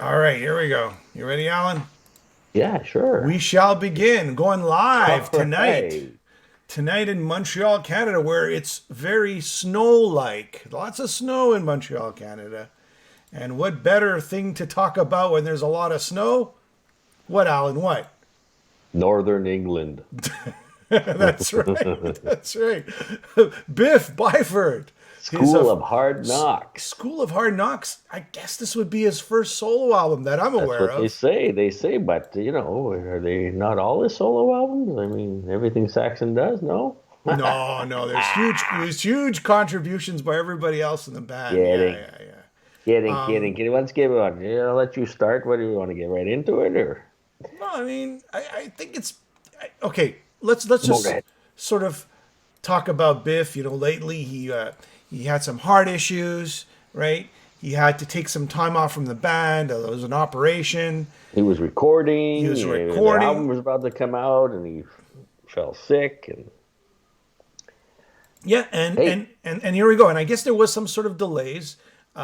All right, here we go. You ready, Alan? Yeah, sure. We shall begin. Going All live tonight. right. Tonight in Montreal, Canada, where it's very snow-like. Lots of snow in Montreal, Canada. And what better thing to talk about when there's a lot of snow? What, Alan? What? Northern England. That's right. That's right. Biff Byford. He's School of Hard Knocks. School of Hard Knocks. I guess this would be his first solo album that I'm That's aware what they of. say. They say, but are they not all his solo albums? I mean, everything Saxon does, no? No, no, there's huge contributions by everybody else in the band. Yeah, Kidding. yeah, yeah. Kidding. Let's give it on. I'll let you start. What do you want to get right into it, or? No, I mean, I think it's okay. Let's Go just ahead. sort of talk about Biff. Lately he had some heart issues, right? He had to take some time off from the band. It was an operation. He was He recording. was The album recording. was about to come out, and he fell sick. And Yeah, and hey, and and and here we go. And I guess there was some sort of delays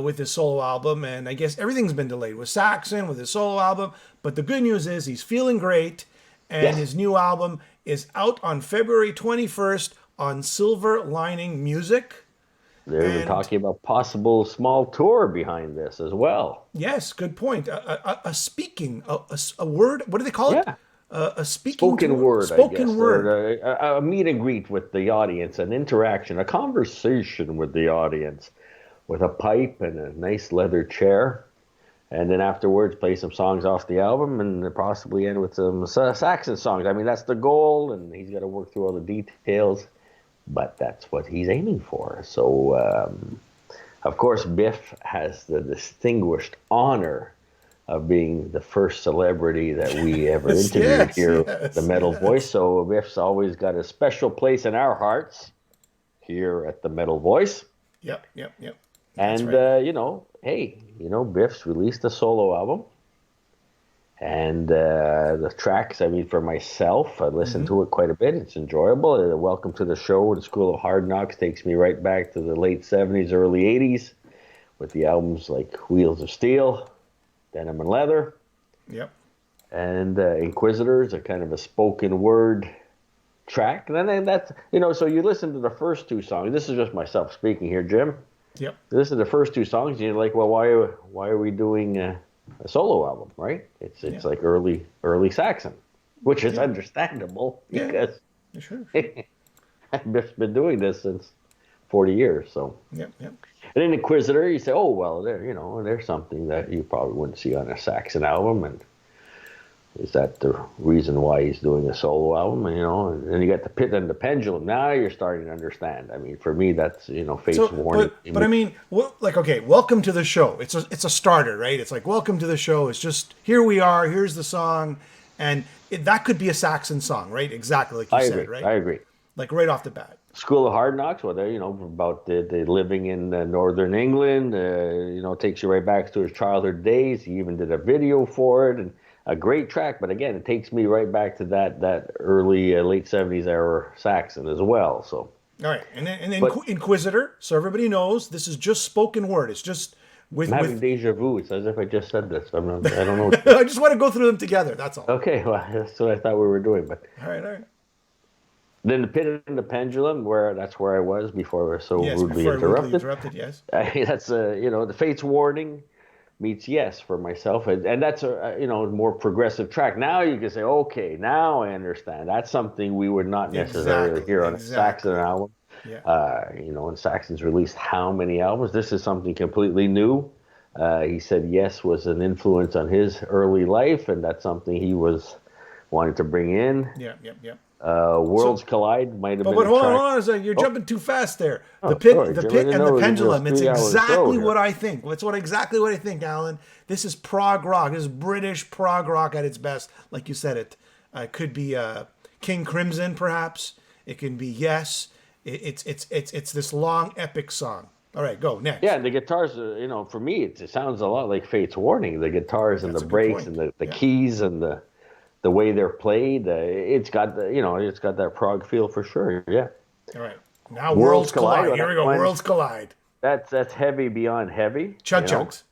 with his solo album, and I guess everything's been delayed with Saxon with his solo album. But the good news is he's feeling great, and yes. his new album is out on February 21st on Silver Lining Music. They're even And talking about possible small tour behind this as well. yes, good point. A speaking a word. What do they call it? Yeah, A speaking spoken tour, word, I spoken guess, or word. a meet and greet with the audience, an interaction, a conversation with the audience, with a pipe and a nice leather chair, and then afterwards play some songs off the album, and possibly end with some Saxon songs. I mean, that's the goal, and he's got to work through all the details, but that's what he's aiming for. So. Of course, Biff has the distinguished honor of being the first celebrity that we ever Yes, interviewed yes, here, the yes, Metal Voice. yes. So Biff's always got a special place in our hearts here at the Metal Voice. Yep, yep, yep. That's And right. hey, Biff's released a solo album, and the tracks. I mean, for myself, I listened Hmm. to it quite a bit. It's enjoyable. Welcome to the Show, the School of Hard Knocks takes me right back to the late '70s, early '80s. With the albums like Wheels of Steel, Denim and Leather, Yep. and Inquisitor is a kind of a spoken word track. And then so you listen to the first two songs. This is just myself speaking here, Jim. Yep. This is the first two songs, and you're like, well, why are we doing a solo album, right? It's Yeah. like early Saxon, which is Yeah. understandable Yeah. because Yeah. Sure. Sure. Biff's been doing this since 40 years, so. Yep. Yep. And in Inquisitor, you say, oh, well, there's something that you probably wouldn't see on a Saxon album. And is that the reason why he's doing a solo album? And then you got the Pit and the Pendulum. Now you're starting to understand. I mean, for me, that's, Fate's So, Warning. but I mean, like, okay, welcome to the show. It's a starter, right? It's like welcome to the show. It's just here we are. Here's the song, and that could be a Saxon song, right? Exactly like you I said, agree. right? I agree. Like right off the bat. School of Hard Knocks, well, about the living in northern England, takes you right back to his childhood days. He even did a video for it, and a great track. But again, it takes me right back to that early late '70s era Saxon as well. So, All right, and then but Inquisitor. So everybody knows this is just spoken word. It's just I'm with having with. deja vu. It's as if I just said this. I don't know. I just want to go through them together. That's all. Okay, well, that's what I thought we were doing. But All right, all right. then the Pit and the Pendulum, that's where I was before I was so Yes, rudely before I rudely interrupted. interrupted. Yes. That's the Fate's Warning meets Yes for myself, and that's a more progressive track. Now you can say, okay, now I understand. That's something we would not necessarily Exactly. hear on a Saxon Exactly. album. Yeah. And Saxon's released how many albums? This is something completely new. He said Yes was an influence on his early life, and that's something he was wanting to bring in. Yeah. Yep. Yep. Worlds So, Collide might have but been a hold track. on a second. You're Oh, jumping too fast there. The oh, pit, sorry, the Jim. I pit, didn't and the know it was going to be a pendulum. It's 3 hour show exactly here. what I think. That's exactly what I think, Alan. This is prog rock. This is British prog rock at its best. Like you said, it could be King Crimson, perhaps. It can be Yes. It's this long epic song. All right, go Yeah, next. and the guitars, for me, it sounds a lot like Fate's Warning. The guitars and the That's a good breaks and point. the Yeah. keys and the way they're played. It's got that prog feel for sure. Yeah. All right. Now Worlds worlds Collide. collide. Well, Here we that go. one Worlds collide. that's heavy beyond heavy. Chug chugs.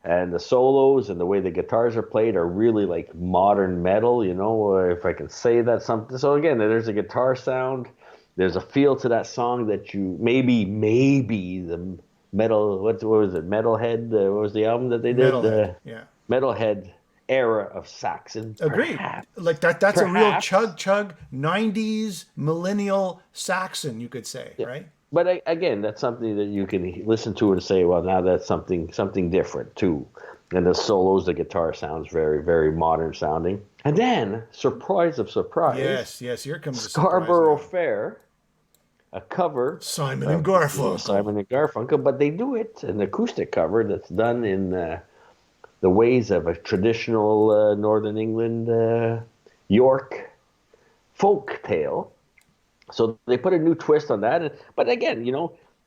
and the solos and the way the guitars are played are really like modern metal, if I can say that something. So again, there's a guitar sound, there's a feel to that song that you maybe the metal, what was it, Metalhead, what was the album that they did? Metalhead. Yeah. Metalhead era of Saxon, Agreed. perhaps. Like that's a real Perhaps. chug 90s millennial Saxon, you could say, Yeah. right? But again, that's something that you can listen to and say, well, now that's something different too. And the solos, the guitar sounds very, very modern sounding. And then, surprise of surprise, Yes, yes. Here comes the surprise Scarborough now. Fair, a cover Simon and of Garfunkel. Simon and Garfunkel, but they do it an acoustic cover that's done in the ways of a traditional Northern England York folk tale. So they put a new twist on that. But again,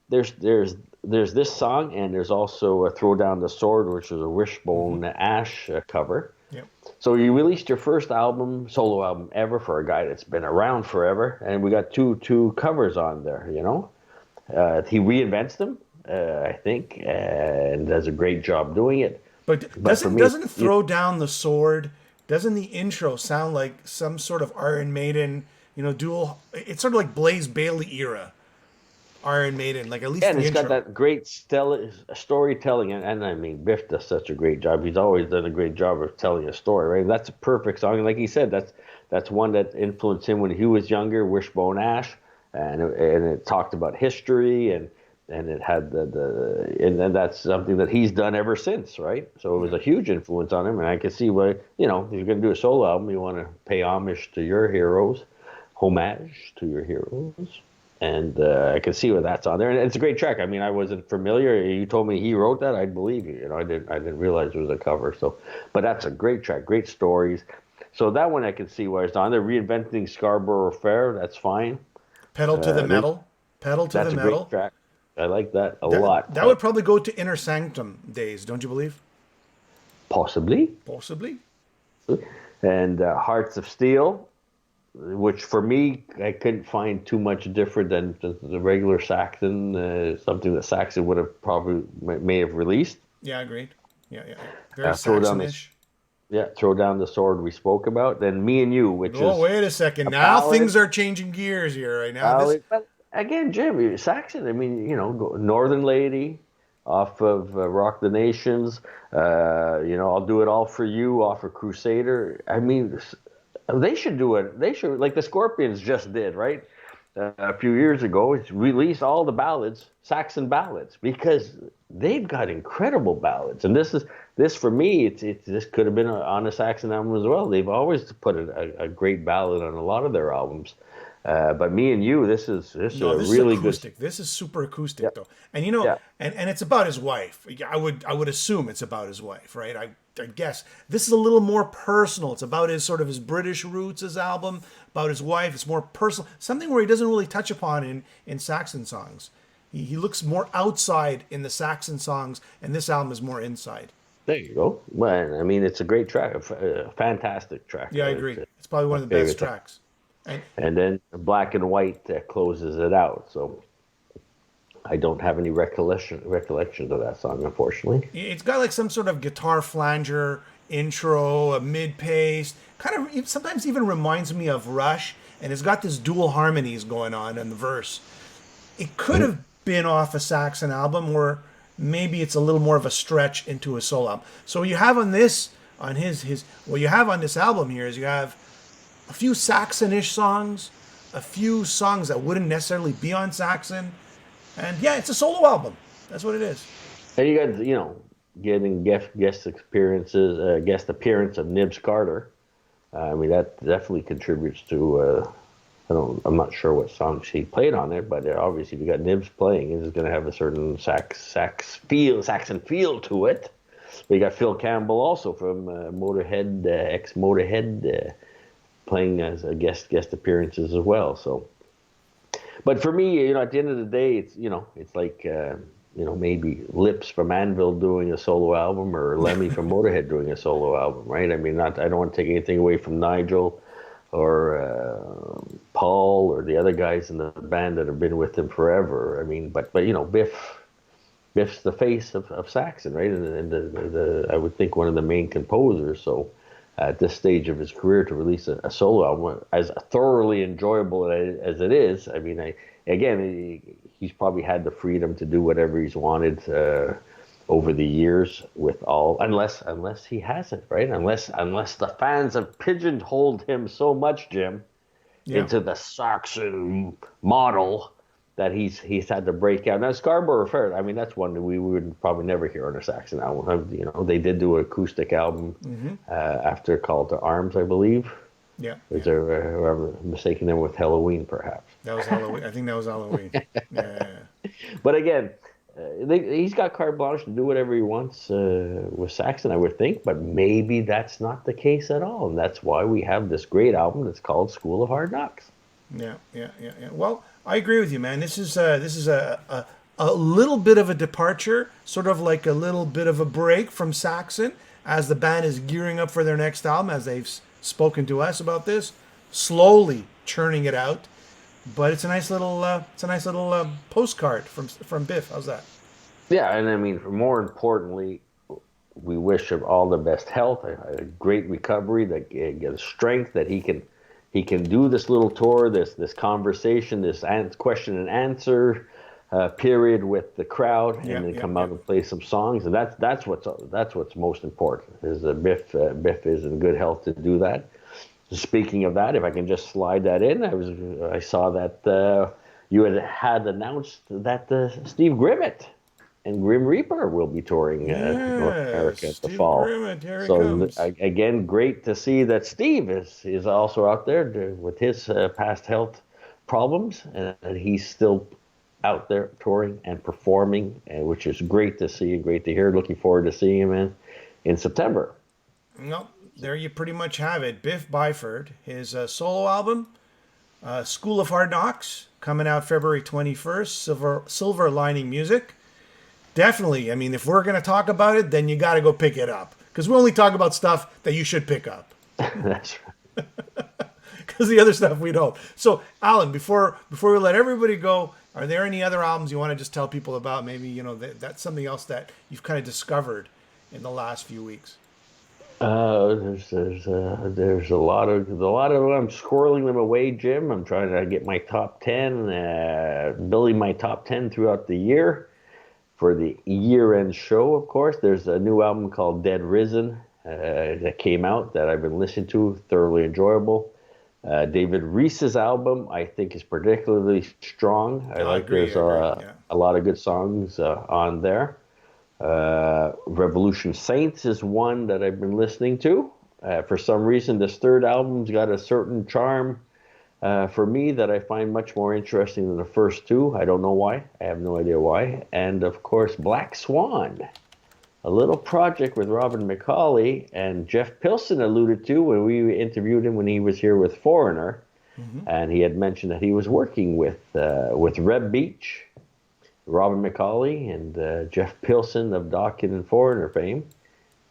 there's this song, and there's also a Throw Down the Sword, which is a Wishbone Ash cover. Yep. So you released your first solo album ever for a guy that's been around forever, and we got two covers on there. He reinvents them, I think, and does a great job doing it. But But for me, doesn't throw down the sword? Doesn't the intro sound like some sort of Iron Maiden, dual? It's sort of like Blaze Bailey era Iron Maiden, like at least and the it's got intro. that great storytelling, and I mean Biff does such a great job. He's always done a great job of telling a story, right? That's a perfect song, and like he said, that's one that influenced him when he was younger. Wishbone Ash, and it talked about history, and it had and then that's something that he's done ever since, right? So it was a huge influence on him, and I can see why if you're going to do a solo album, you want to pay homage to your heroes, homage to your heroes. And I can see where that's on there, and it's a great track. I mean, I wasn't familiar. You told me he wrote that, I'd believe you. I didn't realize it was a cover. So, but that's a great track, great stories. So that one I can see where it's on. They're reinventing Scarborough Fair. That's fine. Pedal to the Then metal. Pedal to the that's a great metal. track. I like that a That lot. that would probably go to Inner Sanctum days, don't you believe? Possibly, Possibly. and Hearts of Steel, which for me I couldn't find too much different than the regular Saxon. Something that Saxon would have probably may have released. Yeah, agreed. Yeah. Very Throw down the Saxonish. Throw down the sword we spoke about. Then Me and You, which Oh, is wait a second. a Now ballad. things are changing gears here. Right now, this. Ballad. But again, Jim, Saxon. I mean, Northern Lady, off of Rock the Nations. I'll Do It All for You, off of Crusader. I mean, they should do it. They should, like the Scorpions just did, right? A few years ago, it's released all the ballads, Saxon ballads, because they've got incredible ballads. And this for me, this could have been on a Saxon album as well. They've always put a great ballad on a lot of their albums. But Me and You, this is No, a this is really good. acoustic. This is super Yeah, acoustic, though. And yeah. and it's about his wife. I would assume it's about his wife, right? I guess this is a little more personal. It's about his British roots. His album about his wife. It's more personal. Something where he doesn't really touch upon in Saxon songs. He looks more outside in the Saxon songs, and this album is more inside. There you go. Well, I mean, it's a great track, a fantastic track. Yeah, I It's agree. It's probably my one of the best favorite. tracks. And And then Black and White closes it out. So I don't have any recollections of that song, unfortunately. it's got like some sort of guitar flanger intro, a mid pace, kind of sometimes even reminds me of Rush, and it's got this dual harmonies going on in the verse. It could have been off a Saxon album, or maybe it's a little more of a stretch into a solo album. So what you have on this, on his what you have on this album here is you have a few Saxon-ish songs, a few songs that wouldn't necessarily be on Saxon, and yeah, it's a solo album. That's what it is. And you got, getting guest appearance of Nibs Carter. I mean, that definitely contributes to. I'm not sure what songs he played on it, but obviously, if you got Nibs playing, it's going to have a certain Saxon feel to it. But you got Phil Campbell also from Motorhead, ex Motorhead, playing as a guest appearances as well. So, but for me, at the end of the day, it's like maybe Lips from Anvil doing a solo album, or Lemmy from Motorhead doing a solo album, right? I mean, I don't want to take anything away from Nigel or Paul or the other guys in the band that have been with him forever. I mean, but Biff, Biff's the face of Saxon, right? And I would think one of the main composers. So at this stage of his career, to release a solo album as thoroughly enjoyable as it is, I mean, he's probably had the freedom to do whatever he's wanted over the years with all, unless he hasn't, right? Unless the fans have pigeonholed him so much, Jim, into the Saxon model that he's had to break out. Now, Scarborough Fair, I mean, that's one that we would probably never hear on a Saxon album. You know, they did do an acoustic album after Call to Arms, I believe. Yeah. Is there, I'm mistaking them with Halloween, perhaps? That was Halloween. I think that was Halloween. Yeah. But again, he's got carte blanche to do whatever he wants with Saxon, I would think. But maybe that's not the case at all. And that's why we have this great album that's called School of Hard Knocks. Yeah. Well, I agree with you, man. This is a little bit of a departure, sort of like a little bit of a break from Saxon, as the band is gearing up for their next album, as they've spoken to us about this, slowly churning it out. But it's a nice little postcard from Biff. How's that? Yeah, and I mean, more importantly, we wish him all the best health, a great recovery, that get strength, that he can do this little tour, this conversation, this question and answer period with the crowd, and then come out and play some songs. And that's what's most important. Is Biff is in good health to do that. Speaking of that, if I can just slide that in, I saw that you had announced that Steve Grimmett and Grim Reaper will be touring North America at the fall. Grimmett, again, great to see that Steve is also out there with his past health problems, and he's still out there touring and performing, which is great to see and great to hear. Looking forward to seeing him in September. No, there you pretty much have it. Biff Byford, his solo album, School of Hard Knocks, coming out February 21st, Silver Lining Music. Definitely, I mean, if we're going to talk about it, then you got to go pick it up. Because we only talk about stuff that you should pick up. That's right. Because the other stuff we don't. So, Alan, before we let everybody go, are there any other albums you want to just tell people about? Maybe, you know, that's something else that you've kind of discovered in the last few weeks. There's a lot of them. I'm squirreling them away, Jim. I'm trying to get my top 10, building my top 10 throughout the year for the year-end show. Of course, there's a new album called Dead Risen that came out that I've been listening to, thoroughly enjoyable. David Reese's album, I think, is particularly strong. I agree. There's a lot of good songs on there. Revolution Saints is one that I've been listening to. For some reason, this third album's got a certain charm for me that I find much more interesting than the first two. I don't know why. I have no idea why. And, of course, Black Swan, a little project with Robin McCauley and Jeff Pilson alluded to when we interviewed him when he was here with Foreigner. Mm-hmm. And he had mentioned that he was working with Reb Beach, Robin McCauley, and Jeff Pilson of Dokken and Foreigner fame.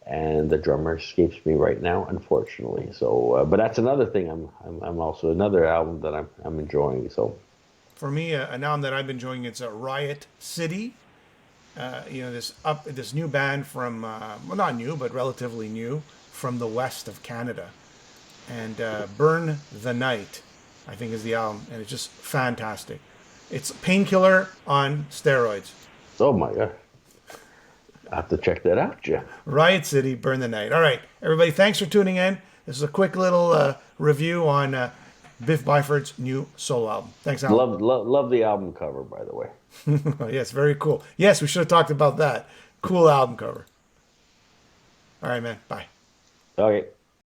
And the drummer escapes me right now, unfortunately. So, but that's another thing. I'm also another album that I'm enjoying. So, for me, an album that I've been enjoying, it's Riot City. This new band from well, not new, but relatively new, from the west of Canada, and Burn the Night, I think, is the album, and it's just fantastic. It's Painkiller on steroids. Oh my God. I have to check that out, Jeff. Riot City, Burn the Night. All right, everybody, thanks for tuning in. This is a quick little review on Biff Byford's new solo album. Thanks, Alan. Love the album cover, by the way. Yes, very cool. Yes, we should have talked about that. Cool album cover. All right, man. Bye. Okay.